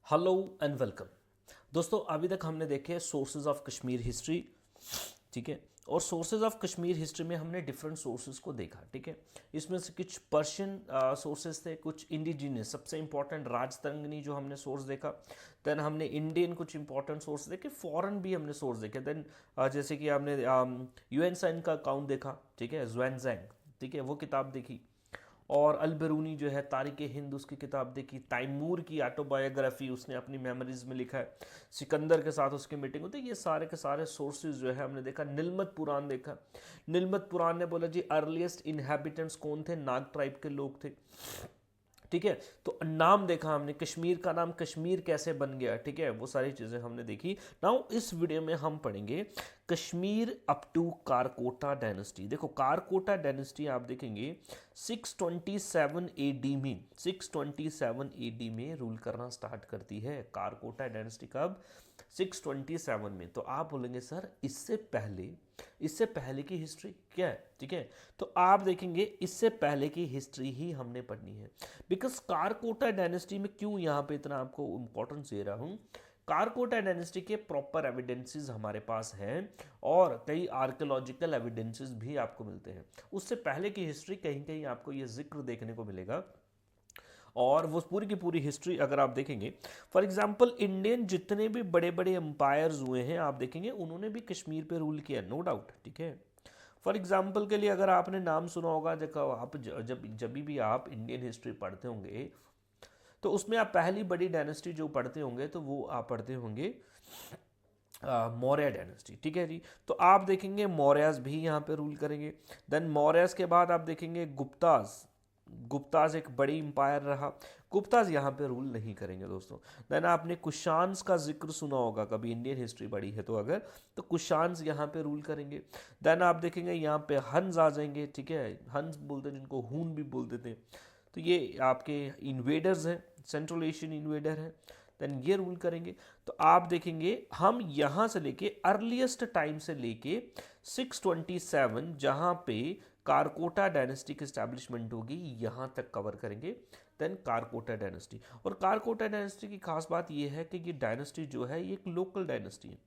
Hello and welcome. दोस्तों अभी तक हमने देखे सोर्सेज ऑफ कश्मीर हिस्ट्री, ठीक है। और सोर्सेज ऑफ कश्मीर हिस्ट्री में हमने डिफरेंट सोर्सेज को देखा, ठीक है। इसमें से कुछ पर्शियन सोर्सेज थे, कुछ इंडिजिनियस, सबसे इंपॉर्टेंट राजतरंगिणी जो हमने सोर्स देखा। देन हमने इंडियन कुछ इंपॉर्टेंट सोर्स देखे, फॉरेन भी हमने सोर्स देखे। देन जैसे कि आपने यूएन साइन का अकाउंट देखा, ठीक है, ज़ुएनज़ैंग, ठीक है, वो किताब देखी। और अलबरूनी जो है तारिक हिंद, उसकी किताब देखी। तैमूर की ऑटोबायोग्राफी उसने अपनी मेमोरीज में लिखा है। सिकंदर के साथ उसकी मीटिंग होती है। ये सारे के सारे सोर्सेज जो है हमने देखा। नीलमत पुराण देखा। नीलमत पुराण ने बोला जी अर्लीस्ट इनहेबिटेंट्स कौन थे, नाग ट्राइब के लोग थे, ठीक है। तो नाम देखा हमने, कश्मीर का नाम कश्मीर कैसे बन गया, ठीक है, वो सारी चीज़ें हमने देखी। नाउ इस वीडियो में हम पढ़ेंगे Kashmir up to Karkota dynasty. देखो कारकोटा डायनेस्टी आप देखेंगे 627 एडी में, 627 एडी में रूल करना स्टार्ट करती है कारकोटा डायनेस्टी। कब? 627 में। तो आप बोलेंगे सर इससे पहले की हिस्ट्री क्या है, ठीक है। तो आप देखेंगे इससे पहले की हिस्ट्री ही हमने पढ़नी है। बिकॉज कारकोटा डायनेस्टी में क्यों यहाँ पे इतना आपको इंपॉर्टेंस दे रहा हूँ, कारकोटा डायनेस्टी के प्रॉपर एविडेंसेस हमारे पास हैं और कई आर्कियोलॉजिकल एविडेंसेस भी आपको मिलते हैं। उससे पहले की हिस्ट्री कहीं कहीं आपको ये जिक्र देखने को मिलेगा। और वो पूरी की पूरी हिस्ट्री अगर आप देखेंगे, फॉर एग्जांपल इंडियन जितने भी बड़े बड़े एम्पायर्स हुए हैं आप देखेंगे उन्होंने भी कश्मीर पे रूल किया, नो डाउट, ठीक है। फॉर एग्जाम्पल के लिए अगर आपने नाम सुना होगा, जब आप जब भी आप इंडियन हिस्ट्री पढ़ते होंगे तो उसमें आप पहली बड़ी डायनेस्टी जो पढ़ते होंगे तो वो आप पढ़ते होंगे मौर्य डायनेस्टी, ठीक है जी। तो आप देखेंगे मौर्याज भी यहाँ पे रूल करेंगे। देन मौर्याज के बाद आप देखेंगे गुप्ताज, गुप्ताज एक बड़ी इंपायर रहा, गुप्ताज यहाँ पे रूल नहीं करेंगे दोस्तों। देन आपने कुशान्स का जिक्र सुना होगा कभी, इंडियन हिस्ट्री पढ़ी है तो अगर, तो कुशान्स यहाँ पे रूल करेंगे। देन आप देखेंगे यहाँ पे हंस आ जाएंगे, ठीक है, हंस बोलते हैं जिनको हून भी बोल देते हैं। तो ये आपके इन्वेडर्स हैं, सेंट्रल एशियन इन्वेडर हैं। देन ये रूल करेंगे। तो आप देखेंगे हम यहाँ से लेके अर्लीस्ट टाइम से लेके 627 जहाँ पे कारकोटा डायनेस्टी की स्टैब्लिशमेंट होगी यहाँ तक कवर करेंगे। देन कारकोटा डायनेस्टी, और कारकोटा डायनेस्टी की खास बात यह है कि ये डायनेस्टी जो है ये एक लोकल डायनेस्टी है।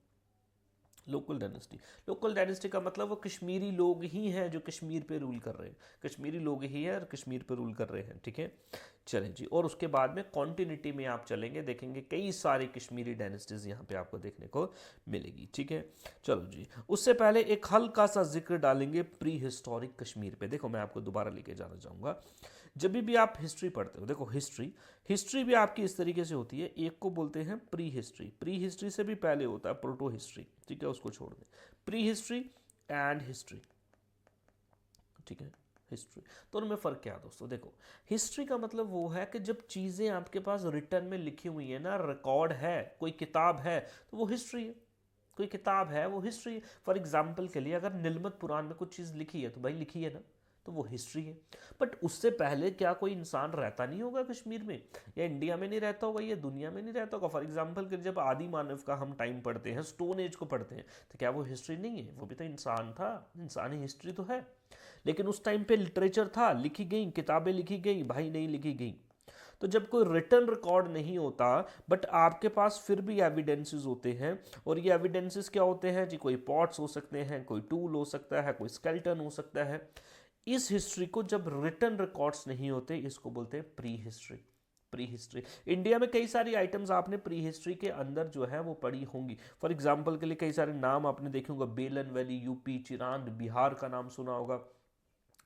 लोकल डायनेस्टी, लोकल डायनेस्टी का मतलब वो कश्मीरी लोग ही हैं जो कश्मीर पे रूल कर रहे हैं, कश्मीरी लोग ही हैं और कश्मीर पे रूल कर रहे हैं, ठीक है। चलें जी, और उसके बाद में कॉन्टिन्यूटी में आप चलेंगे देखेंगे कई सारी कश्मीरी डायनेस्टीज यहाँ पे आपको देखने को मिलेगी, ठीक है। चलो जी, उससे पहले एक हल्का सा जिक्र डालेंगे प्री हिस्टोरिक कश्मीर पे। देखो मैं आपको दोबारा लेके जाना चाहूँगा, जब भी आप हिस्ट्री पढ़ते हो, देखो हिस्ट्री भी आपकी इस तरीके से होती है। एक को बोलते हैं प्री हिस्ट्री, प्री हिस्ट्री से भी पहले होता है प्रोटो हिस्ट्री, ठीक है, उसको छोड़ दें। प्री हिस्ट्री एंड हिस्ट्री, ठीक है, हिस्ट्री, तो उनमें फ़र्क क्या है दोस्तों? देखो हिस्ट्री का मतलब वो है कि जब चीज़ें आपके पास रिटर्न में लिखी हुई है ना, रिकॉर्ड है, कोई किताब है, तो वो हिस्ट्री है। कोई किताब है वो हिस्ट्री है। फॉर एग्जाम्पल के लिए अगर नीलमत पुराण में कुछ चीज़ लिखी है तो भाई लिखी है ना, तो वो हिस्ट्री है। बट उससे पहले क्या कोई इंसान रहता नहीं होगा कश्मीर में, या इंडिया में नहीं रहता होगा, या दुनिया में नहीं रहता होगा? फॉर एग्जाम्पल के जब आदि मानव का हम टाइम पढ़ते हैं, स्टोन एज को पढ़ते हैं, तो क्या वो हिस्ट्री नहीं है? वो भी तो इंसान था, इंसानी हिस्ट्री तो है। लेकिन उस टाइम पे लिटरेचर था, लिखी गई किताबें, लिखी गई भाई, नहीं लिखी गई। तो जब कोई रिटर्न रिकॉर्ड नहीं होता बट आपके पास फिर भी एविडेंसेस होते हैं, और ये एविडेंसेस क्या होते हैं जी? कोई पॉट्स हो सकते हैं, कोई टूल हो सकता है, कोई स्केल्टन हो सकता है। इस हिस्ट्री को जब रिटर्न रिकॉर्ड्स नहीं होते इसको बोलते हैं pre history. Pre history, India में कई सारी आइटम्स आपने प्री हिस्ट्री के अंदर जो है वो पढ़ी होंगी। फॉर एग्जांपल के लिए कई सारे नाम आपने देखे होंगे, बेलन वैली यूपी, चिरांद बिहार का नाम सुना होगा,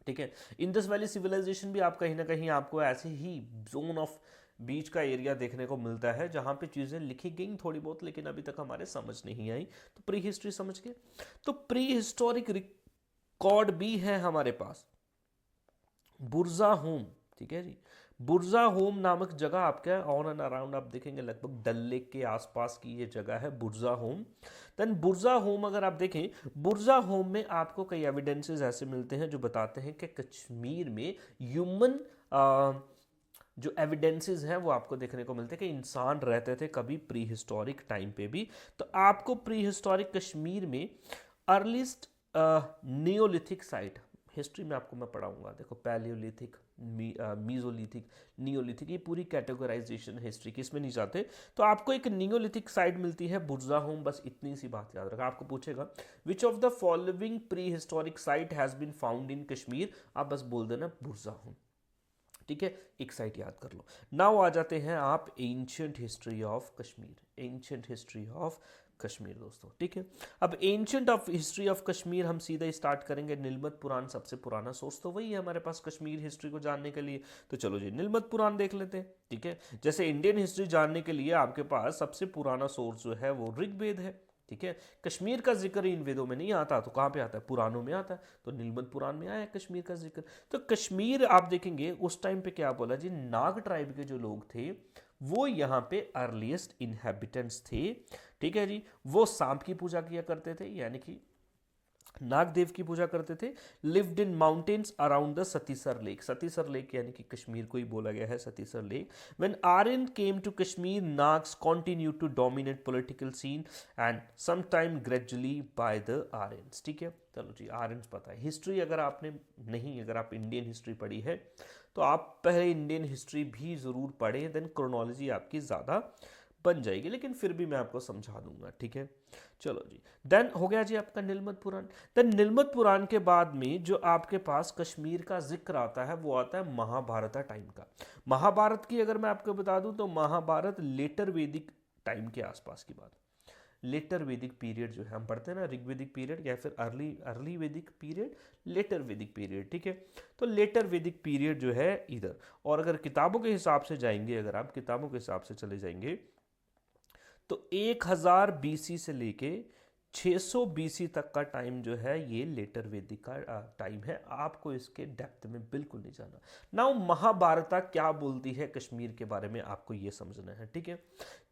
ठीक है। इंडस वैली सिविलाइजेशन भी आप कहीं ना कहीं आपको ऐसे ही जोन ऑफ बीच का एरिया देखने को मिलता है जहाँ पे चीज़ें लिखी गई थोड़ी बहुत, लेकिन अभी तक हमारे समझ नहीं आई। तो प्री हिस्ट्री समझ के, तो प्री हिस्टोरिक रिकॉर्ड भी है हमारे पास। बुरजा होम, ठीक है जी, बुरजा होम नामक जगह आपके ऑन एंड अराउंड आप देखेंगे लगभग डल लेक के आसपास की ये जगह है बुरजा होम। देन बुरजा होम अगर आप देखें, बुरजा होम में आपको कई एविडेंसेस ऐसे मिलते हैं जो बताते हैं कि कश्मीर में ह्यूमन जो एविडेंसेस हैं वो आपको देखने को मिलते हैं कि इंसान रहते थे कभी प्री हिस्टोरिक टाइम पे भी। तो आपको प्री हिस्टोरिक कश्मीर में अर्लीस्ट नियोलिथिक साइट, हिस्ट्री में आपको मैं पढ़ाऊंगा, देखो पैलियोलिथिक, मीजोलिथिक, नियोलिथिक, ये पूरी कैटेगराइजेशन हिस्ट्री की, इसमें नहीं जाते। तो आपको एक नियोलिथिक साइट मिलती है बुर्जा होम, बस इतनी सी बात याद रखा। आपको पूछेगा which of the following prehistoric site has been found in Kashmir, आप बस बोल देना बुर्जा होम, ठीक है, एक साइट याद कर लो। नाउ आ जाते हैं आप ancient history of Kashmir, ancient history of Kashmir दोस्तों, ठीक है। अब ancient of history of Kashmir हम सीधा स्टार्ट करेंगे, नीलमत पुराण सबसे पुराना सोर्स तो वही है हमारे पास कश्मीर हिस्ट्री को जानने के लिए। तो चलो जी नीलमत पुराण देख लेते हैं, ठीक है। जैसे इंडियन हिस्ट्री जानने के लिए आपके पास सबसे पुराना सोर्स जो है वो ऋग्वेद है, ठीक है। कश्मीर का जिक्र इन वेदों में नहीं आता, तो कहाँ पे आता है, पुराणों में आता है, तो नीलमत पुराण में आया है कश्मीर का जिक्र। तो कश्मीर आप देखेंगे उस टाइम पे क्या बोला जी, नाग ट्राइब के जो लोग थे वो यहाँ पे अर्लीस्ट इनहेबिटेंट्स थे, ठीक है जी। वो सांप की पूजा किया करते थे, यानी कि नागदेव की पूजा करते थे। Lived in mountains around the Satisar lake, Satisar lake यानी कि कश्मीर को ही बोला गया है Satisar lake. When Aryan came to Kashmir, Nags continue to dominate political scene and some time gradually by the Aryans, ठीक है। चलो जी आर्यंस पता है, हिस्ट्री अगर आपने नहीं, अगर आप इंडियन हिस्ट्री पढ़ी है तो आप पहले इंडियन हिस्ट्री भी ज़रूर पढ़ें, देन क्रोनोलॉजी आपकी ज़्यादा बन जाएगी, लेकिन फिर भी मैं आपको समझा दूंगा, ठीक है। चलो जी, देन हो गया जी आपका नीलमत पुराण। देन नीलमत पुराण के बाद में जो आपके पास कश्मीर का जिक्र आता है वो आता है महाभारत टाइम का। महाभारत की अगर मैं आपको बता दूं तो महाभारत लेटर वैदिक टाइम के आसपास की बात, लेटर वैदिक पीरियड जो है हम पढ़ते हैं ना, ऋग्वेदिक पीरियड या फिर अर्ली वैदिक पीरियड, लेटर वैदिक पीरियड, ठीक है। तो लेटर वैदिक पीरियड जो है इधर, और अगर किताबों के हिसाब से जाएंगे, अगर आप किताबों के हिसाब से चले जाएंगे तो 1000 बीसी से लेके 600 बीसी तक का टाइम जो है ये लेटर वैदिक का टाइम है। आपको इसके डेप्थ में बिल्कुल नहीं जाना। नाउ महाभारता क्या बोलती है कश्मीर के बारे में आपको ये समझना है, ठीक है।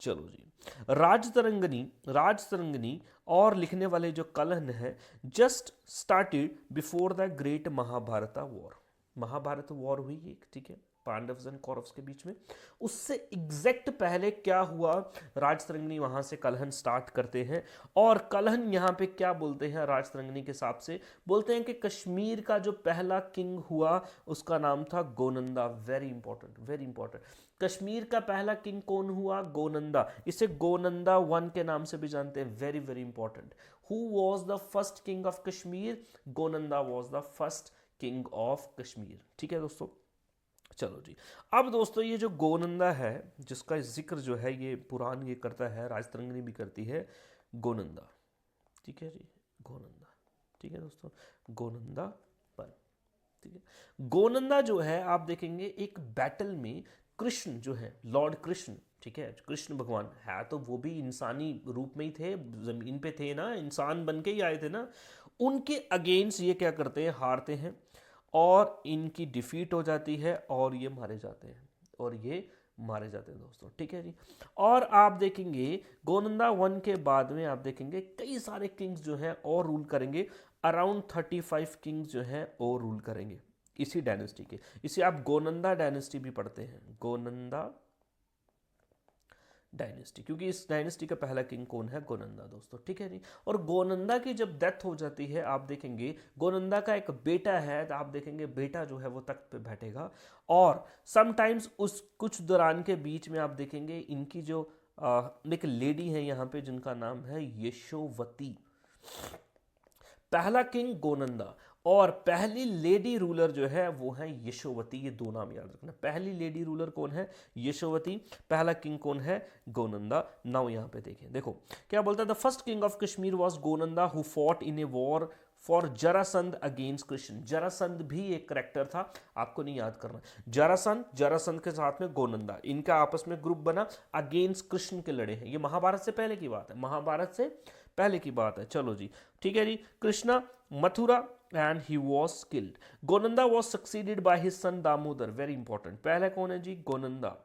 चलो जी, राजतरंगिनी और लिखने वाले जो कलहन है just started before the great Mahabharata war, Mahabharat war हुई एक, ठीक है, पांडव्स एंड कौरव्स के बीच में। उससे एग्जैक्ट पहले क्या हुआ, राजतरंगिणी वहां से कलहन स्टार्ट करते हैं, और कलहन यहां पे क्या बोलते हैं राजतरंगिणी के हिसाब से, बोलते हैं कि कश्मीर का जो पहला किंग हुआ उसका नाम था Gonanda. Very important, very important. Kashmir का पहला किंग कौन हुआ, गोनंदा। इसे गोनंदा वन के नाम से भी जानते हैं, very very important. Who was the first king of Kashmir, Gonanda was the first king of Kashmir, ठीक है दोस्तों। चलो जी, अब दोस्तों ये जो गोनंदा है जिसका जिक्र जो है ये पुराण ये करता है, राजतरंगिणी भी करती है, गोनंदा, ठीक है जी, गोनंदा, ठीक है दोस्तों, गोनंदा पर, ठीक है। गोनंदा जो है आप देखेंगे एक बैटल में कृष्ण जो है, लॉर्ड कृष्ण, ठीक है, कृष्ण भगवान है तो वो भी इंसानी रूप में ही थे, जमीन पे थे ना, इंसान बन के ही आए थे ना, उनके अगेंस्ट ये क्या करते हैं, हारते हैं और इनकी डिफीट हो जाती है और ये मारे जाते हैं, और ये मारे जाते हैं दोस्तों, ठीक है जी। और आप देखेंगे गोनंदा वन के बाद में आप देखेंगे कई सारे किंग्स जो हैं और रूल करेंगे, अराउंड 35 किंग्स जो हैं और रूल करेंगे इसी डायनेस्टी के। इसे आप गोनंदा डायनेस्टी भी पढ़ते हैं, गोनंदा डायनेस्टी, क्योंकि इस डायनेस्टी का पहला किंग कौन है, गोनंदा दोस्तों, ठीक है जी। और गोनंदा की जब डेथ हो जाती है आप देखेंगे गोनंदा का एक बेटा है, तो आप देखेंगे बेटा जो है वो तख्त पे बैठेगा, और समटाइम्स उस कुछ दौरान के बीच में आप देखेंगे इनकी जो एक लेडी है यहाँ पे जिनका नाम है यशोवती। पहला किंग गोनंदा और पहली लेडी रूलर जो है वो है यशोवती, ये दो नाम याद रखना। पहली लेडी रूलर कौन है, यशोवती, पहला किंग कौन है, गोनंदा। नाउ यहाँ पे देखें, देखो क्या बोलता है, the first king of Kashmir was Gonanda who fought in a war for Jarasandha against Krishna. Jarasandha भी एक करेक्टर था, आपको नहीं याद करना। जरासंध के साथ में गोनंदा, इनका आपस में ग्रुप बना, अगेंस्ट कृष्ण के लड़े हैं। ये महाभारत से पहले की बात है, महाभारत से पहले की बात है। चलो जी, ठीक है जी। Krishna Mathura and he was killed. Gonanda was succeeded by his son Damodar. Very important, पहले कौन है जी, गोनंदा,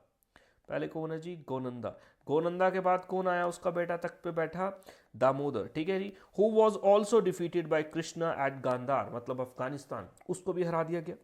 पहले कौन है जी, गोनंदा। गोनंदा के बाद कौन आया, उसका बेटा तख्त पे बैठा, दामोदर, ठीक है जी। Who was also defeated by Krishna at Gandhar, मतलब अफगानिस्तान, उसको भी हरा दिया गया।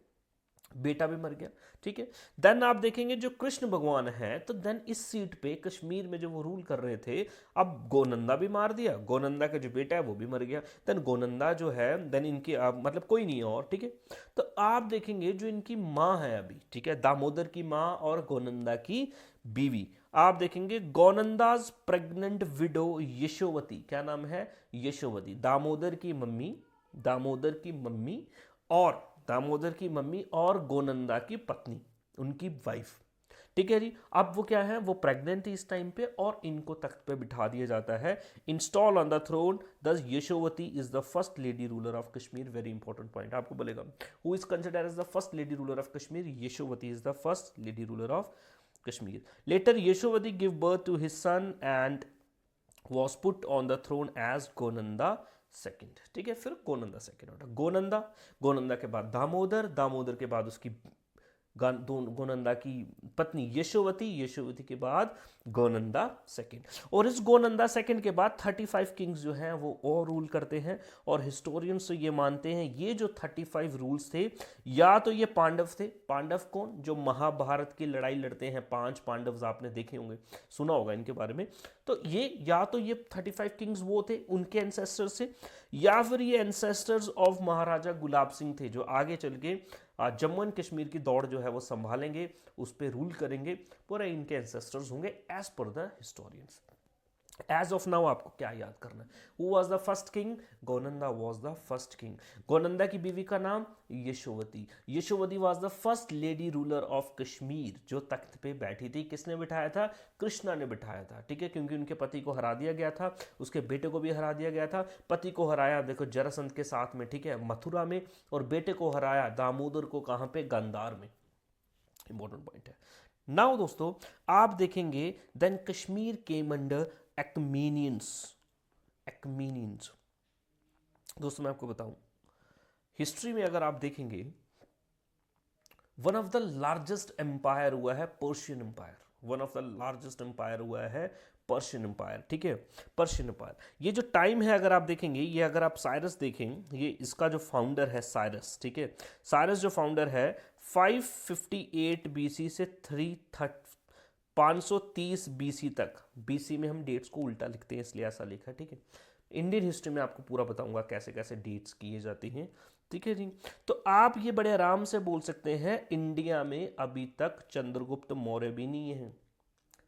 बेटा भी मर गया, ठीक है। देन आप देखेंगे जो कृष्ण भगवान है, तो देन इस सीट पे कश्मीर में जो वो रूल कर रहे थे, अब गोनंदा भी मार दिया, गोनंदा का जो बेटा है वो भी मर गया, देन गोनंदा जो है, देन इनकी मतलब कोई नहीं है और, ठीक है। तो आप देखेंगे जो इनकी माँ है अभी, ठीक है, दामोदर की माँ और गोनंदा की बीवी, आप देखेंगे गोनंदाज प्रेग्नेंट विडो यशोवती, क्या नाम है, यशोवती, दामोदर की मम्मी, दामोदर की मम्मी और दामोदर की मम्मी और गोनंदा की पत्नी, उनकी वाइफ, ठीक है जी। अब वो क्या है, वो प्रेग्नेंट थी इस टाइम पे और इनको तख्त पे बिठा दिया जाता है, install on the throne, thus Yashovati is the first lady ruler of Kashmir. Very important point आपको बोलेगा, who is considered as the first lady ruler of Kashmir, Yashovati is the first lady ruler of Kashmir. Later Yashovati give birth to his son and was put on the throne as Gonanda second, ठीक है। फिर Gonanda second होता, गोनंदा, गोनंदा के बाद दामोदर, दामोदर के बाद उसकी गोनंदा की पत्नी यशोवती, यशोवती के बाद गोनंदा सेकंड। और इस गोनंदा सेकंड के बाद 35 किंग्स जो हैं वो और रूल करते हैं, और हिस्टोरियंस तो ये मानते हैं ये जो 35 रूल्स थे, या तो ये पांडव थे, पांडव कौन, जो महाभारत की लड़ाई लड़ते हैं, 5 पांडव आपने देखे होंगे, सुना होगा इनके बारे में, तो ये या तो ये 35 किंग्स वो थे, उनके एंसेस्टर्स थे, या फिर ये एंसेस्टर्स ऑफ महाराजा गुलाब सिंह थे, जो आगे चल के जम्मू एंड कश्मीर की दौड़ जो है वो संभालेंगे, उस पर रूल करेंगे, पूरे इनके एंसेस्टर्स होंगे एज पर the historians. As of now आपको क्या याद करना है, who was the first king, Gonanda was the first king, Gonanda की बीवी का नाम Yashovati, Yashovati was the first lady ruler of Kashmir, जो तख्त पे बैठी थी, किसने बिठाया था, कृष्णा ने बिठाया था, ठीक है, क्योंकि उनके पति को हरा दिया गया था, उसके बेटे को भी हरा दिया गया था, पति को हराया देखो जरासंध के साथ में, ठीक है, मथुरा में, और बेटे को हराया दामोदर को कहां पे, गांधार में, इंपॉर्टेंट पॉइंट है। नाउ दोस्तों आप देखेंगे then Kashmir came under Achaemenians, Achaemenians, दोस्तों मैं आपको बताऊं हिस्ट्री में अगर आप देखेंगे one of the largest empire हुआ है Persian empire, one of the largest empire हुआ है पर्शियन एम्पायर, ठीक है, पर्शियन एम्पायर। ये जो टाइम है अगर आप देखेंगे, ये अगर आप साइरस देखें, ये इसका जो फाउंडर है साइरस, ठीक है, साइरस जो फाउंडर है 558 बीसी से 530 बीसी तक, बीसी में हम डेट्स को उल्टा लिखते हैं इसलिए ऐसा लिखा है, ठीक है। इंडियन हिस्ट्री में आपको पूरा बताऊंगा कैसे कैसे डेट्स किए जाती हैं, ठीक है जी। तो आप ये बड़े आराम से बोल सकते हैं इंडिया में अभी तक चंद्रगुप्त मौर्य भी नहीं है,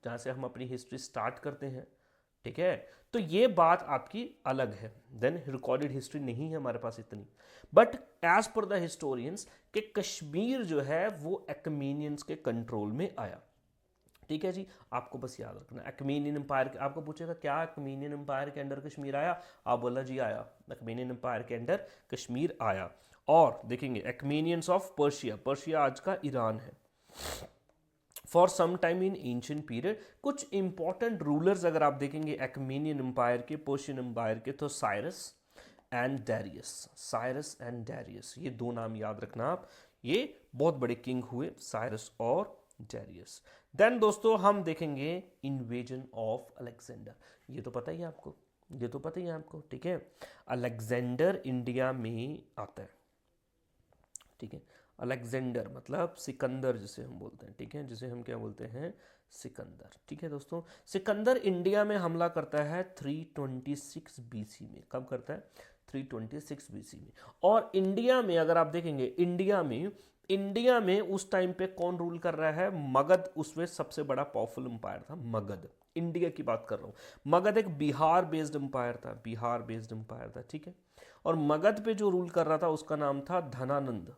जहां से हम अपनी हिस्ट्री स्टार्ट करते हैं, ठीक है। तो ये बात आपकी अलग है, देन रिकॉर्डेड हिस्ट्री नहीं है हमारे पास इतनी, बट एज पर द हिस्टोरियंस के कश्मीर जो है वो एक्मेनियंस के कंट्रोल में आया, ठीक है जी। आपको बस याद रखना एक्मेनियन एम्पायर, आपको पूछेगा क्या एक्मेनियन एम्पायर के अंडर कश्मीर आया, आप बोला जी आया, एक्मेनियन एम्पायर के अंडर कश्मीर आया। और देखेंगे एक्मेनियंस ऑफ पर्शिया, पर्शिया आज का ईरान है, for some time in ancient period. कुछ इंपॉर्टेंट रूलर्स अगर आप देखेंगे एक्मेनियन एम्पायर के, पर्शियन एम्पायर के, तो Cyrus and Darius, Cyrus and Darius, ये दो नाम याद रखना आप, ये बहुत बड़े किंग हुए साइरस और डैरियस। देन दोस्तों हम देखेंगे इन्वेजन ऑफ अलेक्जेंडर, ये तो पता ही है आपको, ये तो पता ही है आपको, ठीक है। अलेक्जेंडर इंडिया में आता है, ठीक है, अलेक्जेंडर मतलब सिकंदर जिसे हम बोलते हैं, ठीक है, जिसे हम क्या बोलते हैं, सिकंदर, ठीक है दोस्तों। सिकंदर इंडिया में हमला करता है 326 बीसी में, कब करता है, 326 बीसी में। और इंडिया में अगर आप देखेंगे, इंडिया में उस टाइम पे कौन रूल कर रहा है, मगध उसमें सबसे बड़ा पावरफुल एम्पायर था, मगध, इंडिया की बात कर रहा हूँ। मगध एक बिहार बेस्ड एम्पायर था, बिहार बेस्ड एम्पायर था, ठीक है। और मगध पे जो रूल कर रहा था उसका नाम था धनानंद,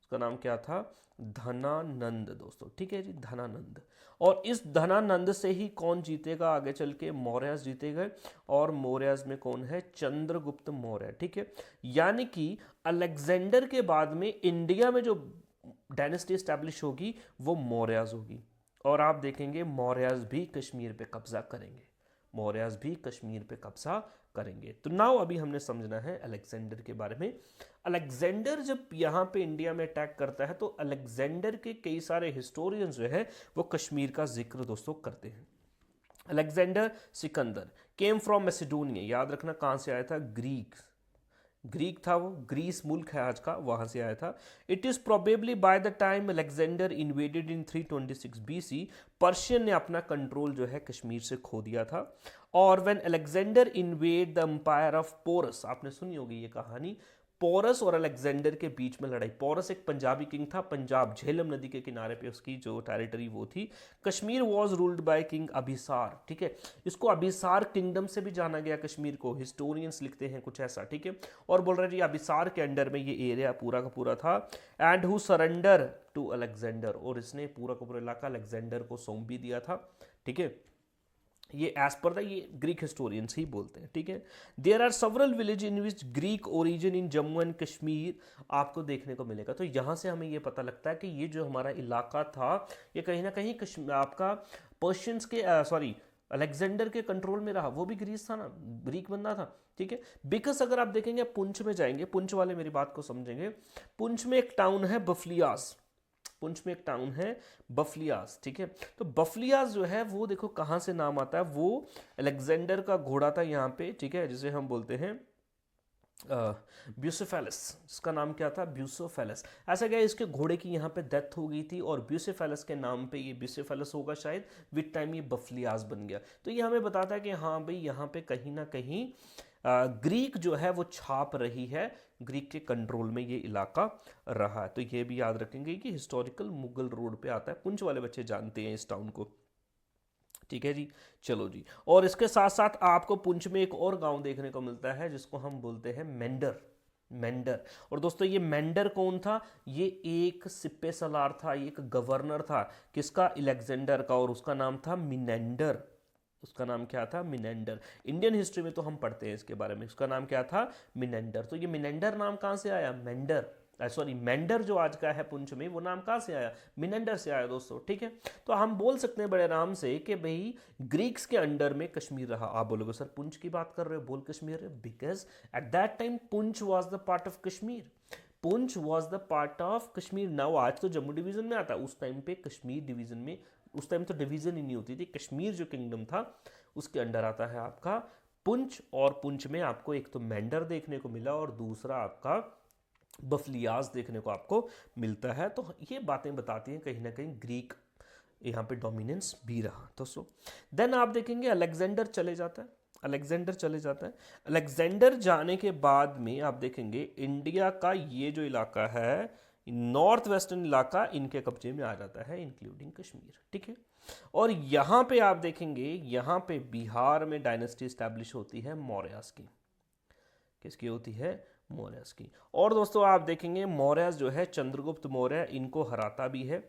उसका नाम क्या था, धनानंद दोस्तों, ठीक है जी, धनानंद। और इस धनानंद से ही कौन जीतेगा आगे चल के, मौर्यस जीतेगा, और मौर्यस में कौन है, चंद्रगुप्त मौर्य, ठीक है। यानी कि अलेक्जेंडर के बाद में इंडिया में जो डायनेस्टी स्टैब्लिश होगी वो मौर्यस होगी, और आप देखेंगे मौर्यस भी कश्मीर पे कब्जा करेंगे, मौर्यस भी कश्मीर पे कब्जा करेंगे। तो नाउ अभी हमने समझना है अलेक्जेंडर के बारे में। अलेक्जेंडर जब यहाँ पे इंडिया में अटैक करता है तो अलेक्जेंडर के कई सारे हिस्टोरियंस जो है वो कश्मीर का जिक्र दोस्तों करते हैं। Alexander Sikandar came from Macedonia, याद रखना कहाँ से आया था, ग्रीक, ग्रीक था वो, ग्रीस मुल्क है आज का, वहां से आया था। It is probably by the time Alexander invaded in 326 BC, Persian ने अपना कंट्रोल जो है कश्मीर से खो दिया था। और when Alexander invade the empire of Porus, आपने सुनी होगी ये कहानी, पोरस और अलेक्जेंडर के बीच में लड़ाई। पोरस एक पंजाबी किंग था, पंजाब झेलम नदी के किनारे पे उसकी जो टेरिटरी वो थी। Kashmir was ruled by king Abhisar, ठीक है, इसको अभिसार किंगडम से भी जाना गया कश्मीर को, हिस्टोरियंस लिखते हैं कुछ ऐसा, ठीक है। और बोल रहे जी अभिसार के अंडर में ये एरिया पूरा का पूरा था। And who surrender to Alexander, और इसने पूरा का पूरा इलाका अलेक्जेंडर को सौंप भी दिया था, ठीक है। ये एज पर द ये ग्रीक हिस्टोरियंस ही बोलते हैं, ठीक है। There are several village in which Greek origin in Jammu and Kashmir आपको देखने को मिलेगा। तो यहाँ से हमें ये पता लगता है कि ये जो हमारा इलाका था ये कहीं ना कहीं आपका पर्शियंस के सॉरी अलेक्जेंडर के कंट्रोल में रहा। वो भी ग्रीस था ना, ग्रीक बंदा था, ठीक है। बिकॉज अगर आप देखेंगे पुंछ में जाएंगे, पुंछ वाले मेरी बात को समझेंगे, पुंछ में एक टाउन है बफलियास, पुंछ में एक टाउन है बफलियास, ठीक है। तो बफलियास जो है वो देखो कहाँ से नाम आता है, वो अलेक्जेंडर का घोड़ा था यहाँ पे, ठीक है, जिसे हम बोलते हैं ब्यूसेफेलस। इसका नाम क्या था, ब्यूसेफेलस। ऐसा क्या है, इसके घोड़े की यहाँ पे डेथ हो गई थी और ब्यूसेफेलस के नाम पे ये ब्यूसेफेलस होगा शायद, विद टाइम ये बफलियास बन गया। तो ये हमें बताता है कि हाँ भाई यहाँ पे कहीं ना कहीं ग्रीक जो है वो छाप रही है, ग्रीक के कंट्रोल में ये इलाका रहा है। तो ये भी याद रखेंगे कि हिस्टोरिकल मुगल रोड पे आता है, पुंछ वाले बच्चे जानते हैं इस टाउन को, ठीक है जी। चलो जी, और इसके साथ साथ आपको पुंछ में एक और गांव देखने को मिलता है जिसको हम बोलते हैं मेंढर, मेंढर। और दोस्तों ये मेंढर कौन था, ये एक सिप्पे सलार था, ये एक गवर्नर था किसका, अलेक्जेंडर का, और उसका नाम था मिनेंडर। उसका नाम क्या था, मिनेंडर। इंडियन हिस्ट्री में तो हम पढ़ते हैं इसके बारे में, उसका नाम क्या था, मिनेंडर। तो ये मिनेंडर नाम कहाँ से आया, मेंढर, सॉरी मेंढर जो आज का है पुंछ में, वो नाम कहाँ से आया, मिनेंडर से आया दोस्तों, ठीक है। तो हम बोल सकते हैं बड़े आराम से कि भाई ग्रीक्स के अंडर में कश्मीर रहा। आप बोलोगे सर पुंछ की बात कर रहे हो, बोल Kashmir, because at that time Poonch was the part of Kashmir, Poonch was the part of Kashmir. Now आज तो जम्मू डिवीजन में आता है, उस टाइम पे कश्मीर डिवीजन में, उस टाइम तो डिवीजन ही नहीं होती थी, कश्मीर जो किंगडम था उसके अंडर आता है आपका पुंछ। और पुंछ में आपको एक तो मेंढर देखने को मिला और दूसरा आपका बफलियास देखने को आपको मिलता है। तो ये बातें बताती हैं कहीं ना कहीं ग्रीक यहाँ पे डोमिनेंस भी रहा दोस्तों। देन आप देखेंगे अलेक्जेंडर चले जाता है, अलेक्जेंडर चले जाता है। अलेक्जेंडर जाने के बाद में आप देखेंगे इंडिया का ये जो इलाका है, नॉर्थ वेस्टर्न इलाका इनके कब्जे में आ जाता है, इंक्लूडिंग कश्मीर, ठीक है। और यहाँ पे आप देखेंगे, यहाँ पे बिहार में डायनेस्टी स्टैब्लिश होती है मौर्यास की, किसकी होती है, मौर्यस की। और दोस्तों आप देखेंगे मौर्यस जो है चंद्रगुप्त मौर्य इनको हराता भी है,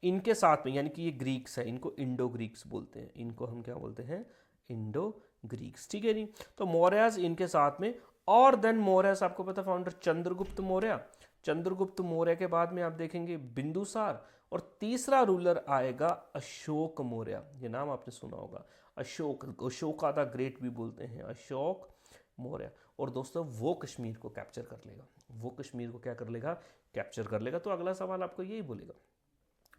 इनके साथ में, यानी कि ये ग्रीक्स है, इनको इंडो ग्रीक्स बोलते हैं, इनको हम क्या बोलते हैं, इंडो ग्रीक्स, ठीक है जी। तो मौर्यस इनके साथ में, और देन मौर्यस आपको पता फाउंडर चंद्रगुप्त मौर्य, चंद्रगुप्त मौर्य के बाद में आप देखेंगे बिंदुसार, और तीसरा रूलर आएगा अशोक मौर्य। ये नाम आपने सुना होगा, अशोक, अशोका द ग्रेट भी बोलते हैं, अशोक मौर्य। और दोस्तों वो कश्मीर को कैप्चर कर लेगा, वो कश्मीर को क्या कर लेगा, कैप्चर कर लेगा। तो अगला सवाल आपको यही बोलेगा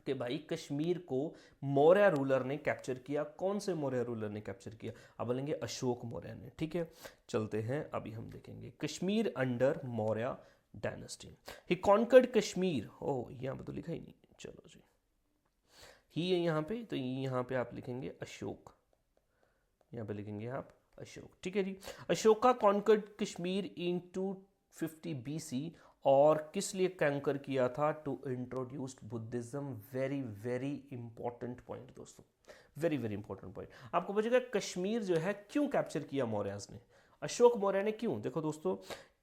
कि भाई कश्मीर को मौर्य रूलर ने कैप्चर किया, कौन से मौर्य रूलर ने कैप्चर किया, अब बोलेंगे अशोक मौर्य ने, ठीक है। चलते हैं अभी हम देखेंगे Kashmir under Maurya dynasty. He conquered Kashmir, oh यहाँ पे तो लिखा ही नहीं, चलो जी ही है यहाँ पे, तो यहाँ पे आप लिखेंगे अशोक, यहाँ पे लिखेंगे आप अशोक, ठीक है ji. Ashoka conquered Kashmir in 250 BC, और किस लिए कॉन्कर किया था, to introduced Buddhism. Very very important point दोस्तों, वेरी वेरी इंपॉर्टेंट पॉइंट। आपको पूछेगा कश्मीर जो है क्यों कैप्चर किया मौर्यस ने, अशोक मौर्य ने क्यों। देखो दोस्तों,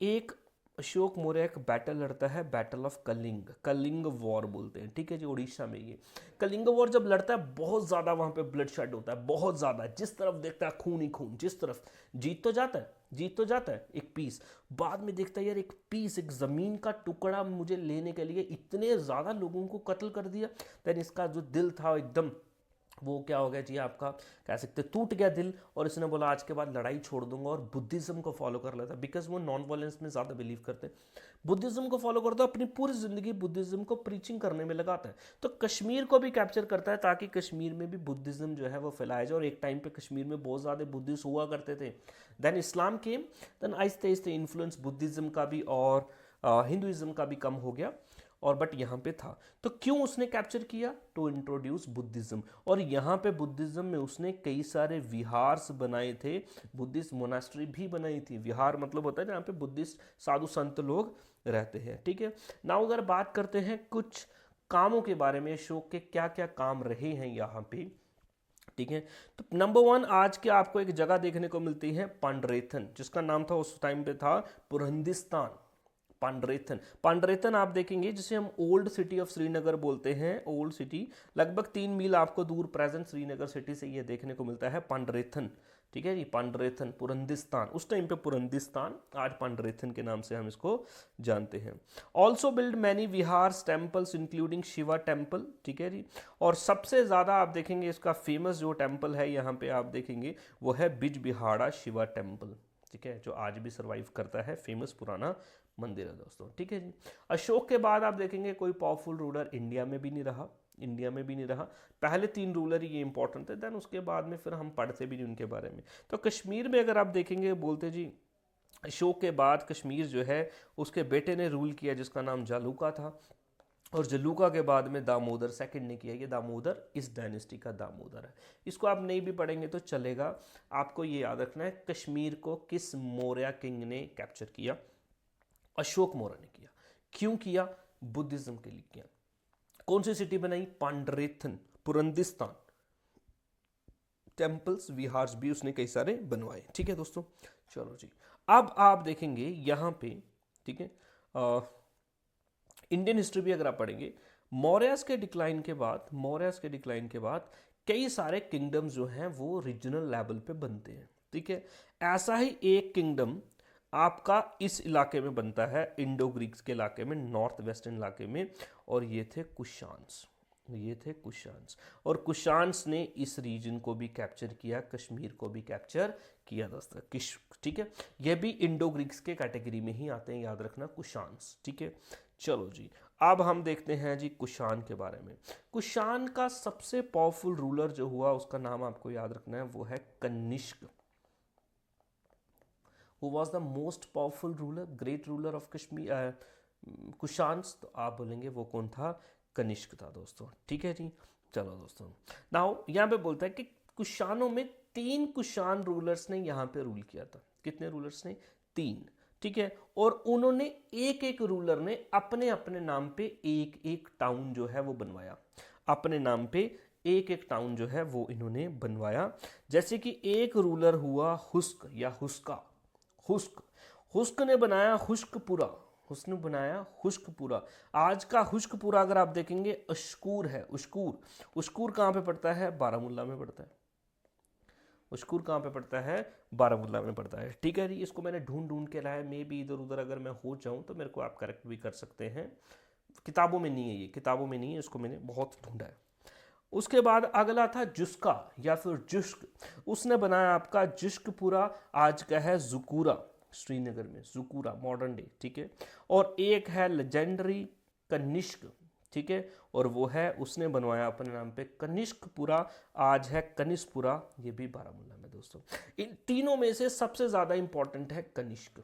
एक अशोक मौर्य एक बैटल लड़ता है, battle of Kaling, Kaling war बोलते हैं, ठीक है जी, उड़ीसा में ये कलिंग वॉर जब लड़ता है बहुत ज़्यादा वहाँ पे ब्लड शेड होता है, बहुत ज़्यादा, जिस तरफ देखता है खून ही खून, जिस तरफ जीत तो जाता है, जीत तो जाता है एक पीस, बाद में देखता है यार एक पीस, एक ज़मीन का टुकड़ा मुझे लेने के लिए इतने ज़्यादा लोगों को कत्ल कर दिया। देन इसका जो दिल था एकदम वो क्या हो गया जी, आपका कह सकते टूट गया दिल, और इसने बोला आज के बाद लड़ाई छोड़ दूंगा और बुद्धिज्म को फॉलो कर लेता, बिकॉज वो नॉन वायलेंस में ज़्यादा बिलीव करते हैं, बुद्धिज्म को फॉलो करता है, अपनी पूरी ज़िंदगी बुद्धिज्म को प्रीचिंग करने में लगाता है। तो कश्मीर को भी कैप्चर करता है ताकि कश्मीर में भी बुद्धिज्म जो है वो फैलाया जाए, और एक टाइम पे कश्मीर में बहुत ज़्यादा बुद्धिस्ट हुआ करते थे। देन इस्लाम केम, देन आहिस्ते आहिस्ते इन्फ्लुएंस बुद्धिज्म का भी और हिंदुइज्म का भी कम हो गया, और बट यहाँ पे था। तो क्यों उसने कैप्चर किया? टू इंट्रोड्यूस बुद्धिज्म, और यहाँ पे बुद्धिज्म में उसने कई सारे विहार्स बनाए थे, बुद्धिस्ट मोनास्ट्री भी बनाई थी। विहार मतलब होता है जहाँ पे बुद्धिस्ट साधु संत लोग रहते हैं, ठीक है। नाउ अगर बात करते हैं कुछ कामों के बारे में, अशोक के क्या क्या काम रहे हैं यहाँ पे, ठीक है। तो नंबर 1 आज के आपको एक जगह देखने को मिलती है पांड्रेथन, जिसका नाम था उस टाइम पे था पुरंदिस्तान। पांड्रेथन, पांड्रेथन आप देखेंगे जिसे हम ओल्ड सिटी ऑफ श्रीनगर बोलते हैं, ओल्ड सिटी, लगभग 3 मील आपको दूर प्रेजेंट श्रीनगर सिटी से ये देखने को मिलता है पांड्रेथन, ठीक है जी। पांड्रेथन, पुरंदिस्तान, उस टाइम पे पुरंदिस्तान, आज पांड्रेथन के नाम से हम इसको जानते हैं। Also build many viharas temples including Shiva temple, ठीक है जी। और सबसे ज़्यादा आप देखेंगे इसका फेमस जो टेम्पल है यहाँ पे आप देखेंगे वो है बिजबिहाड़ा शिवा टेम्पल, ठीक है, जो आज भी सर्वाइव करता है, फेमस पुराना मंदिर है दोस्तों, ठीक है जी। अशोक के बाद आप देखेंगे कोई पावरफुल रूलर इंडिया में भी नहीं रहा, इंडिया में भी नहीं रहा। पहले 3 रूलर ही ये इंपॉर्टेंट थे, देन उसके बाद में फिर हम पढ़ते भी नहीं उनके बारे में। तो कश्मीर में अगर आप देखेंगे बोलते जी अशोक के बाद कश्मीर जो है उसके बेटे ने रूल किया जिसका नाम जालूका था, और जलूका के बाद में दामोदर सेकंड ने किया। ये दामोदर इस डायनेस्टी का दामोदर है। इसको आप नहीं भी पढ़ेंगे तो चलेगा, आपको ये याद रखना है कश्मीर को किस मौर्य किंग ने कैप्चर किया? अशोक मौर्य ने किया। क्यों किया? बुद्धिज्म के लिए किया। कौन सी सिटी बनाई? पांड्रेथन, पुरंदिस्तान, टेम्पल्स विहार्स भी उसने कई सारे बनवाए, ठीक है दोस्तों। चलो जी, अब आप देखेंगे यहाँ पे, ठीक है, इंडियन हिस्ट्री भी अगर आप पढ़ेंगे, मौर्यस के डिक्लाइन के बाद, मौर्यस के डिक्लाइन के बाद कई सारे किंगडम्स जो हैं वो रीजनल लेवल पे बनते हैं, ठीक है। ऐसा ही एक किंगडम आपका इस इलाके में बनता है, इंडो ग्रीक्स के इलाके में, नॉर्थ वेस्टर्न इलाके में, और ये थे कुशान्स, ये थे कुशान्स। और कुशान्स ने इस रीजन को भी कैप्चर किया, कश्मीर को भी कैप्चर किया दोस्तों, ठीक है। ये भी इंडो ग्रीक्स के कैटेगरी में ही आते हैं, याद रखना, कुशान्स, ठीक है। चलो जी, अब हम देखते हैं जी कुशान के बारे में। कुशान का सबसे पावरफुल रूलर जो हुआ उसका नाम आपको याद रखना है, वो है Kanishka. Who was the most powerful ruler, great ruler of Kashmir, Kushans? तो आप बोलेंगे वो कौन था? कनिष्क था दोस्तों, ठीक है जी। चलो दोस्तों, नाउ यहाँ पे बोलता है कि कुशानों में 3 कुशान रूलर्स ने यहाँ पे रूल किया था। कितने रूलर्स ने? 3, ठीक है। और उन्होंने एक एक रूलर ने अपने अपने नाम पे एक एक टाउन जो है वो बनवाया, अपने नाम पे एक एक टाउन जो है वो इन्होंने बनवाया। जैसे कि एक रूलर हुआ हुस्क या हुस्का, हुस्क, हुस्क ने बनाया हुस्कपुरा, उसने बनाया हुस्कपुरा। आज का हुस्कपुरा अगर आप देखेंगे उश्कूर है, उश्कूर, उश्कूर कहाँ पे पड़ता है? बारामूला में पड़ता है। उश्कूर कहाँ पे पड़ता है? बारामूला में पड़ता है, ठीक है जी। इसको मैंने ढूंढ ढूंढ के लाया, मे भी इधर उधर अगर मैं हो जाऊँ तो मेरे को आप करेक्ट भी कर सकते हैं, किताबों में नहीं है, ये किताबों में नहीं है, इसको मैंने बहुत ढूंढा है। उसके बाद अगला था जुस्का या फिर जुस्क, उसने बनाया आपका जुस्कपुरा, आज का है जुकूरा, श्रीनगर में जुकूरा, मॉडर्न डे, ठीक है। और एक है लेजेंडरी कनिष्क, ठीक है, और वो है उसने बनवाया अपने नाम पे कनिष्कपुरा, आज है कनिष्कपुरा, ये भी बारामूला में दोस्तों। इन तीनों में से सबसे ज्यादा इंपॉर्टेंट है कनिष्क,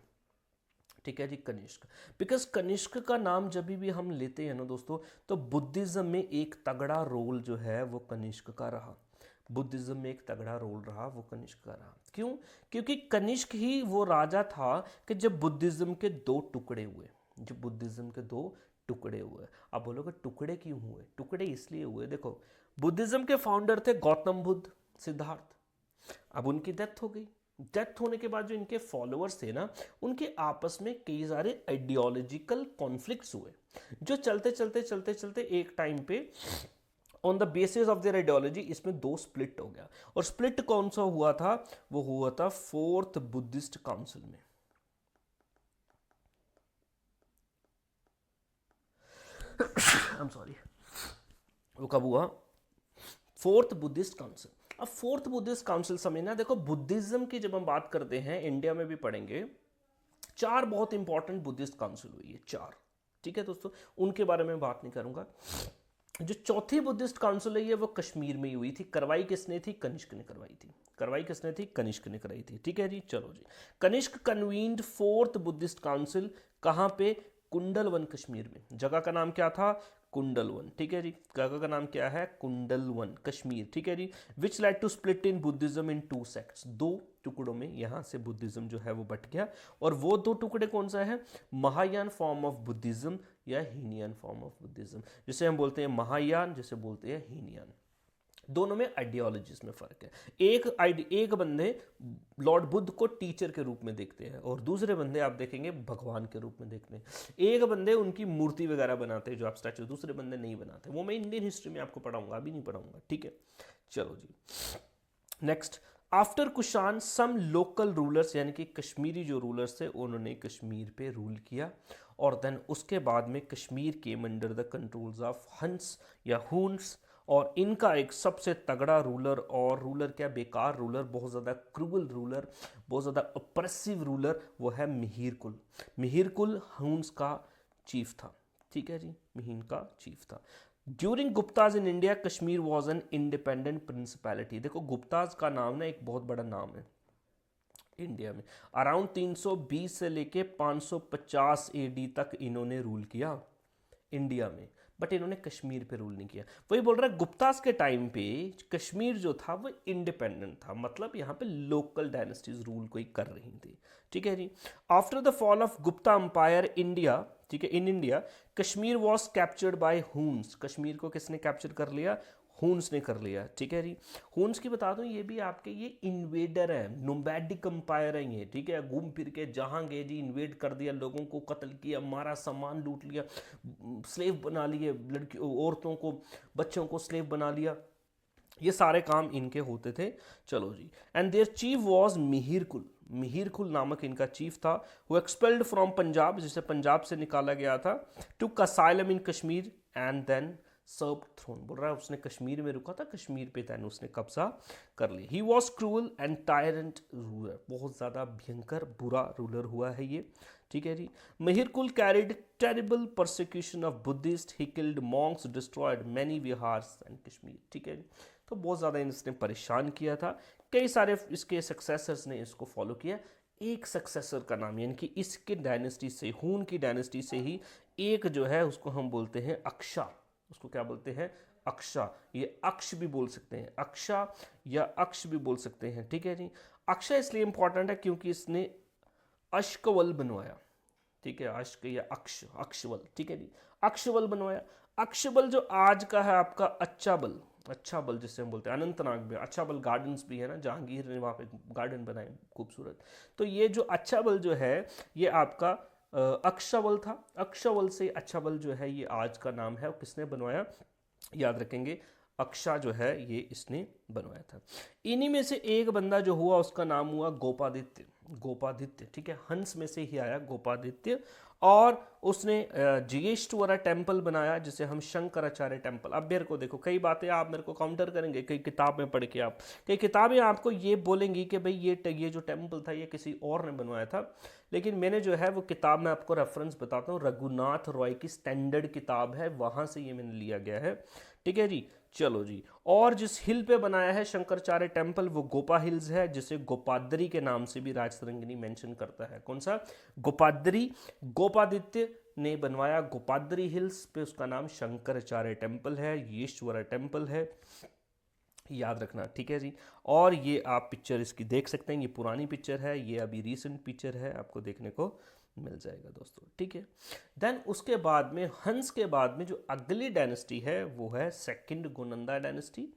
ठीक है जी, कनिष्क। बिकॉज कनिष्क का नाम जब भी हम लेते हैं ना दोस्तों, तो बुद्धिज्म में एक तगड़ा रोल जो है वो कनिष्क का रहा, बुद्धिज्म में एक तगड़ा रोल रहा वो कनिष्क का रहा। क्यों? क्योंकि कनिष्क ही वो राजा था कि जब बुद्धिज्म के 2 टुकड़े हुए, जब बुद्धिज्म के 2 टुकड़े हुए। अब बोलोगे टुकड़े क्यों हुए? टुकड़े इसलिए हुए, देखो बुद्धिज्म के फाउंडर थे गौतम बुद्ध, सिद्धार्थ, अब उनकी डेथ हो गई। डेथ होने के बाद जो इनके फॉलोअर्स थे ना, उनके आपस में कई सारे आइडियोलॉजिकल कॉन्फ्लिक्ट्स हुए, जो चलते चलते चलते चलते एक टाइम पे on the basis of their ideology इसमें 2 स्प्लिट हो गया। और स्प्लिट कौन सा हुआ था? वो हुआ था 4th बुद्धिस्ट काउंसिल में। आई एम सॉरी, वो कब हुआ? Fourth Buddhist council. अब फोर्थ बुद्धिस्ट काउंसिल समझना, देखो बुद्धिज्म की जब हम बात करते हैं इंडिया में भी पढ़ेंगे, 4 बहुत इंपॉर्टेंट बुद्धिस्ट काउंसिल हुई है, 4। ठीक है दोस्तों, उनके बारे में बात नहीं करूंगा। जो चौथी बुद्धिस्ट काउंसिल है ये वो कश्मीर में ही हुई थी। करवाई किसने थी? कनिष्क ने करवाई थी। करवाई किसने थी? कनिष्क ने कराई थी। ठीक है जी, चलो जी। Kanishka convened fourth Buddhist council, कहाँ पे? कुंडलवन कश्मीर में। जगह का नाम क्या था? कुंडलवन। ठीक है जी, जगह का नाम क्या है? कुंडलवन, कश्मीर। ठीक है जी। Which led to split in Buddhism in 2 sects, 2 टुकड़ों में यहां से बुद्धिज्म जो है वो बट गया। और वो 2 टुकड़े कौन सा है? महायान फॉर्म ऑफ बुद्धिज्म या हीनियन फॉर्म ऑफ बुद्धिज्म, जिसे हम बोलते हैं महायान, जिसे बोलते हैं हीनियन। दोनों में आइडियोलॉजीज में फर्क है। एक बंदे लॉर्ड बुद्ध को टीचर के रूप में देखते हैं और दूसरे बंदे आप देखेंगे भगवान के रूप में देखते हैं। एक बंदे उनकी मूर्ति वगैरह बनाते हैं जो आप स्टैचू, दूसरे बंदे नहीं बनाते। वो मैं इंडियन हिस्ट्री में आपको पढ़ाऊंगा, अभी नहीं पढ़ाऊंगा। ठीक है, चलो जी। Next, after Kushan some local rulers, यानी कि कश्मीरी जो रूलर्स थे उन्होंने कश्मीर पे रूल किया। और देन उसके बाद में Kashmir came under the controls of हंस या हून्स। और इनका एक सबसे तगड़ा रूलर, और रूलर क्या, बेकार रूलर, बहुत ज़्यादा क्रूअल रूलर, बहुत ज़्यादा अप्रेसिव रूलर, वो है मिहिर कुल। मिहिर कुल हून्स का चीफ था। ठीक है जी, मिहिर का चीफ था। During Gupta's in India Kashmir was an independent principality. देखो गुप्ताज का नाम ना एक बहुत बड़ा नाम है इंडिया में। अराउंड 320 से लेके 550 एडी तक इन्होंने रूल किया इंडिया में, बट इन्होंने कश्मीर पे रूल नहीं किया। वही बोल रहा है, गुप्तास के टाइम पे कश्मीर जो था वो इंडिपेंडेंट था, मतलब यहाँ पे लोकल डायनेस्टीज रूल कोई कर रही थी। ठीक है जी। After the fall of Gupta empire India, ठीक है, in India Kashmir was captured by Huns. Kashmir को किसने कैप्चर कर लिया? हून्स ने कर लिया। ठीक है जी। हून्स की बता दूं, ये भी आपके ये इन्वेडर है, नोमैडिक अंपायर है ये। ठीक है, घूम फिर के जहां गए जी इन्वेड कर दिया, लोगों को कत्ल किया, मारा, सामान लूट लिया, स्लेव बना लिए, लड़की औरतों को, बच्चों को स्लेव बना लिया। ये सारे काम इनके होते थे। चलो जी। And their chief was Mihirakula. Mihir कुल नामक इनका चीफ था। वो एक्सपेल्ड फ्रॉम पंजाब, जिसे पंजाब से निकाला गया था, to asylum in Kashmir and then serve throne. बोल रहा है उसने कश्मीर में रुका था, कश्मीर पे देन उसने कब्जा कर लिया। He was cruel and tyrant ruler, बहुत ज़्यादा भयंकर बुरा रूलर हुआ है ये। ठीक है जी। Mihirakula carried terrible persecution of Buddhist, he killed monks, destroyed many viharas and Kashmir. ठीक है जी। तो बहुत ज़्यादा इसने परेशान किया था। कई सारे इसके सक्सेसर्स ने इसको फॉलो किया। एक सक्सेसर का नाम, यानी कि इसके डायनेस्टी से, हून की डायनेस्टी से ही एक जो है उसको हम बोलते हैं अक्षा। उसको क्या बोलते हैं? अक्षा। ये अक्ष भी बोल सकते हैं, अक्षा या अक्ष भी बोल सकते हैं। ठीक है जी। अक्षा इसलिए इंपॉर्टेंट है क्योंकि इसने अश्कवल बनवाया। ठीक है, अश्क या अक्ष, अक्षवल। ठीक है जी, अक्षवल बनवाया। अक्षबल जो आज का है आपका अच्छा बल, अच्छा बल जिससे हम बोलते हैं, अनंतनाग में अच्छा बल गार्डन्स भी है ना, जहांगीर ने वहाँ पे गार्डन बनाए खूबसूरत। तो ये जो अच्छा बल जो है ये आपका अक्षबल था। अक्षबल से अच्छा बल जो है ये आज का नाम है। किसने बनवाया? याद रखेंगे, अक्षा जो है ये इसने बनवाया था। इन्हीं में से एक बंदा जो हुआ उसका नाम हुआ गोपादित्य। गोपादित्य, ठीक है, हंस में से ही आया गोपादित्य। और उसने जिगेश्वरा टेम्पल बनाया जिसे हम शंकराचार्य टेम्पल। अब मेरे को देखो, कई बातें आप मेरे को काउंटर करेंगे, कई किताब में पढ़ के आप, कई किताबें आपको ये बोलेंगी कि भाई ये जो टेम्पल था ये किसी और ने बनवाया था। लेकिन मैंने जो है वो किताब में आपको रेफरेंस बताता हूँ, रघुनाथ रॉय की स्टैंडर्ड किताब है, वहाँ से ये मैंने लिया गया है। ठीक है जी, चलो जी। और जिस हिल पे बनाया है शंकराचार्य टेम्पल वो गोपा हिल्स है, जिसे गोपाद्री के नाम से भी राज तरंगिणी मेंशन करता है। कौन सा? गोपाद्री। गोपादित्य ने बनवाया गोपाद्री हिल्स पे, उसका नाम शंकराचार्य टेम्पल है, ईश्वरा टेम्पल है, याद रखना। ठीक है जी। और ये आप पिक्चर इसकी देख सकते हैं, ये पुरानी पिक्चर है, ये अभी रीसेंट पिक्चर है, आपको देखने को मिल जाएगा दोस्तों। ठीक है। देन उसके बाद में, हंस के बाद में जो अगली डायनेस्टी है वो है second Gonanda dynasty.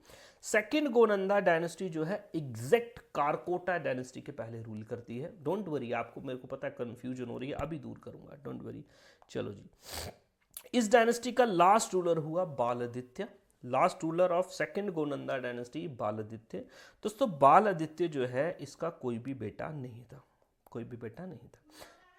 Second Gonanda dynasty जो है एग्जैक्ट कारकोटा डायनेस्टी के पहले रूल करती है। डोंट वरी, आपको, मेरे को पता है कंफ्यूजन हो रही है, अभी दूर करूंगा, डोंट वरी। चलो जी। इस डायनेस्टी का लास्ट रूलर हुआ Baladitya. Last ruler of second Gonanda dynasty Baladitya. दोस्तों बालादित्य जो है इसका कोई भी बेटा नहीं था, कोई भी बेटा नहीं था।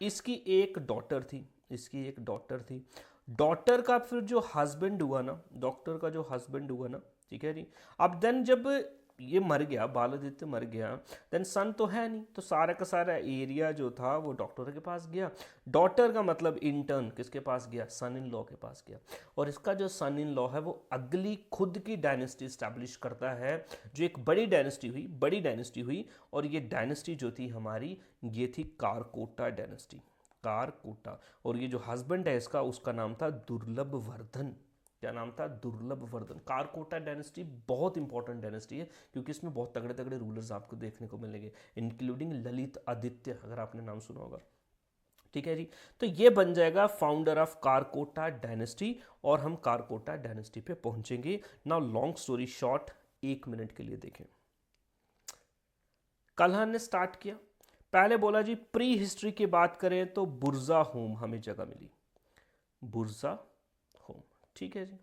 इसकी एक डॉटर थी, इसकी एक डॉटर थी। डॉटर का फिर जो हस्बैंड हुआ ना, डॉक्टर का जो हस्बैंड हुआ ना, ठीक है जी। अब देन जब ये मर गया, बालादित्य मर गया, देन सन तो है नहीं, तो सारा का सारा एरिया जो था वो डॉक्टर के पास गया। डॉटर का मतलब इंटर्न किसके पास गया, सन इन लॉ के पास गया। और इसका जो सन इन लॉ है वो अगली खुद की डायनेस्टी स्टैब्लिश करता है, जो एक बड़ी डायनेस्टी हुई। और ये डायनेस्टी जो थी हमारी, ये थी कारकोटा डायनेस्टी, कारकोटा। और ये जो हस्बैंड है इसका, उसका नाम था दुर्लभ वर्धन। क्या नाम था, दुर्लभ वर्धन। कारकोटा डायनेस्टी बहुत इंपॉर्टेंट डायनेस्टी है, क्योंकि इसमें बहुत तगड़े तगड़े रूलर्स आपको देखने को मिलेंगे, इंक्लूडिंग ललित आदित्य, अगर आपने नाम सुना होगा। ठीक है जी। तो ये बन जाएगा फाउंडर ऑफ कारकोटा डायनेस्टी, और हम कारकोटा डायनेस्टी पे पहुंचेंगे। Now long story short, 1 minute के लिए देखें। कल्हण ने स्टार्ट किया, पहले बोला जी प्री हिस्ट्री की बात करें तो बुर्जा होम हमें जगह मिली, बुर्जा होम। ठीक है जी।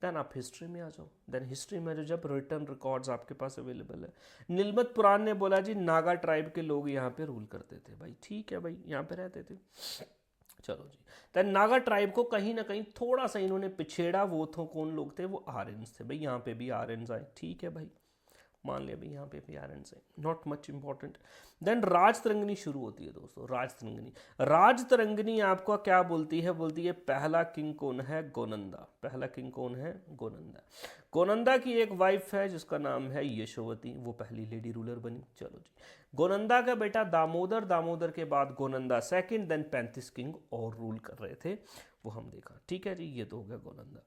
देन आप हिस्ट्री में आ जाओ। देन हिस्ट्री में जो जब रिटर्न रिकॉर्ड्स आपके पास अवेलेबल है, नीलमत पुराण ने बोला जी नागा ट्राइब के लोग यहाँ पे रूल करते थे। भाई ठीक है भाई, यहाँ पे रहते थे, चलो जी। देन नागा ट्राइब को कहीं ना कहीं थोड़ा सा इन्होंने पिछेड़ा। वो तो कौन लोग थे, वो आर्यंस थे। भाई यहाँ पे भी आर्यंस आए, ठीक है भाई, मान लिया भाई यहाँ पे भी आयरन से, not much important. Then Rajatarangini शुरू होती है दोस्तों, राजतरंगिणी। राजतरंगिणी आपको क्या बोलती है, बोलती है पहला किंग कौन है, गोनंदा। पहला किंग कौन है, गोनंदा। गोनंदा की एक वाइफ है जिसका नाम है यशोवती, वो पहली लेडी रूलर बनी। चलो जी। गोनंदा का बेटा दामोदर, दामोदर के बाद गोनंदा सेकंड, देन 35 किंग और रूल कर रहे थे, वो हम देखा। ठीक है जी, ये तो हो गया गोनंदा।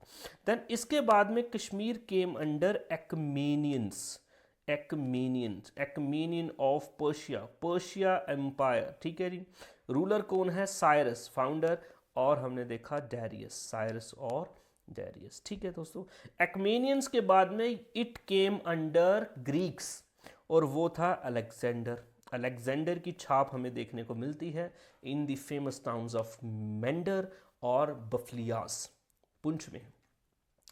देन इसके बाद में Kashmir came under Achaemenians, Achaemenian of Persia, Persia empire. ठीक है जी। रूलर कौन है, साइरस, फाउंडर। और हमने देखा डैरियस, साइरस और डैरियस। ठीक है दोस्तों। एक्मेनियंस के बाद में इट केम अंडर ग्रीक्स, और वो था अलेक्जेंडर। अलेक्जेंडर की छाप हमें देखने को मिलती है in the famous towns of Mendhar और बफलियास, पुंछ में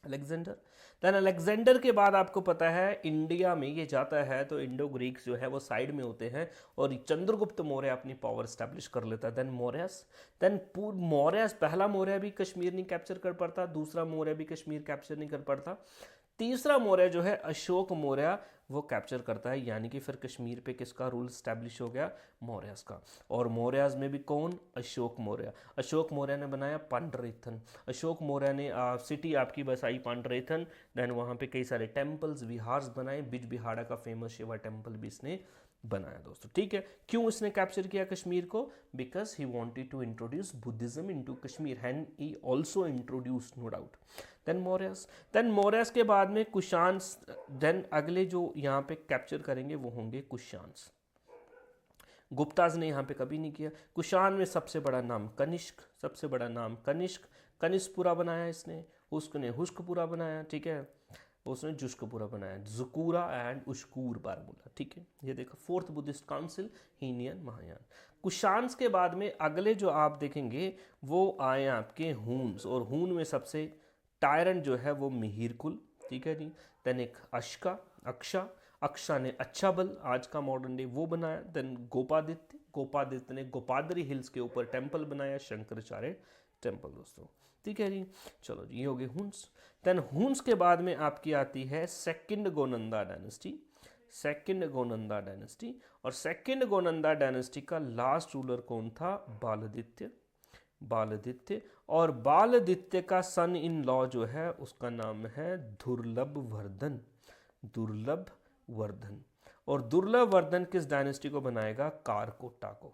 अलेक्जेंडर। देन अलेक्जेंडर के बाद आपको पता है इंडिया में ये जाता है तो इंडो ग्रीक्स जो है वो साइड में होते हैं, और चंद्रगुप्त मौर्य अपनी पावर स्टैब्लिश कर लेता है। देन मौर्यस, देन मौर्यस, पहला मौर्य भी कश्मीर नहीं कैप्चर कर पाता, दूसरा मौर्य भी कश्मीर कैप्चर नहीं कर पाता, तीसरा मौर्य जो है अशोक मौर्य वो कैप्चर करता है। यानी कि फिर कश्मीर पे किसका रूल स्टैब्लिश हो गया, मौर्यस का। और मौर्यस में भी कौन, अशोक मौर्य। अशोक मौर्य ने बनाया पांडरेथन, अशोक मौर्य ने सिटी आपकी बसाई पांडरेथन। देन वहाँ पे कई सारे टेम्पल्स, विहार्स बनाए, बिजबिहाड़ा का फेमस शिवा टेम्पल भी इसने बनाया दोस्तों। ठीक है, क्यों इसने कैप्चर किया कश्मीर को, because he wanted to introduce Buddhism into Kashmir, and he also introduce, no doubt. Then Mauryas, then Mauryas के बाद में कुशान्स। देन अगले जो यहाँ पे कैप्चर करेंगे वो होंगे कुशान्स। गुप्ताज ने यहाँ पे कभी नहीं किया। कुशान में सबसे बड़ा नाम कनिष्क, सबसे बड़ा नाम कनिष्क। कनिष्कपुरा बनाया इसने, उसने हुस्कपुरा बनाया। ठीक है, उसने जुस्कपुरा बनाया, जुकूरा एंड उश्कूर बारमूला। ठीक है, ये देखो fourth Buddhist council, हीनियन Mahayana. Kushans के बाद में अगले जो आप देखेंगे वो आए आपके हून्स, और हून में सबसे टायरेंट जो है वो मिहिरकुल। ठीक है जी। देन एक अश्का, अक्षा, अक्षा ने अच्छा बल, आज का मॉडर्न डे, वो बनाया। देन गोपादित्य, गोपादित्य ने गोपादरी हिल्स के ऊपर टेम्पल बनाया, शंकराचार्य टेम्पल दोस्तों। ठीक है जी, चलो जी, ये हो गए हुन्स। देन हुन्स के बाद में आपकी आती है second Gonanda dynasty, second Gonanda dynasty. और सेकंड गोनंदा डायनेस्टी का लास्ट रूलर कौन था, बालादित्य, बालादित्य। और बालादित्य का सन इन लॉ जो है उसका नाम है दुर्लभ वर्धन, दुर्लभ वर्धन। और दुर्लभ वर्धन किस डायनेस्टी को बनाएगा, कारकोटा को,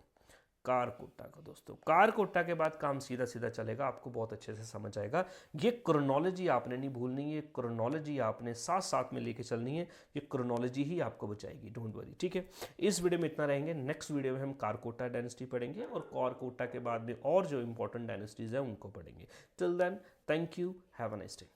कारकोटा का दोस्तों। कारकोटा के बाद काम सीधा सीधा चलेगा, आपको बहुत अच्छे से समझ आएगा। ये क्रोनोलॉजी आपने नहीं भूलनी है, क्रोनोलॉजी आपने साथ साथ में लेके चलनी है, ये क्रोनोलॉजी ही आपको बचाएगी, डोंट वरी। ठीक है, इस वीडियो में इतना रहेंगे। नेक्स्ट वीडियो में हम कारकोटा डायनेस्टी पढ़ेंगे, और कारकोटा के बाद में और जो इंपॉर्टेंट डायनेस्टीज हैं उनको पढ़ेंगे। Till then, thank you, have a nice day.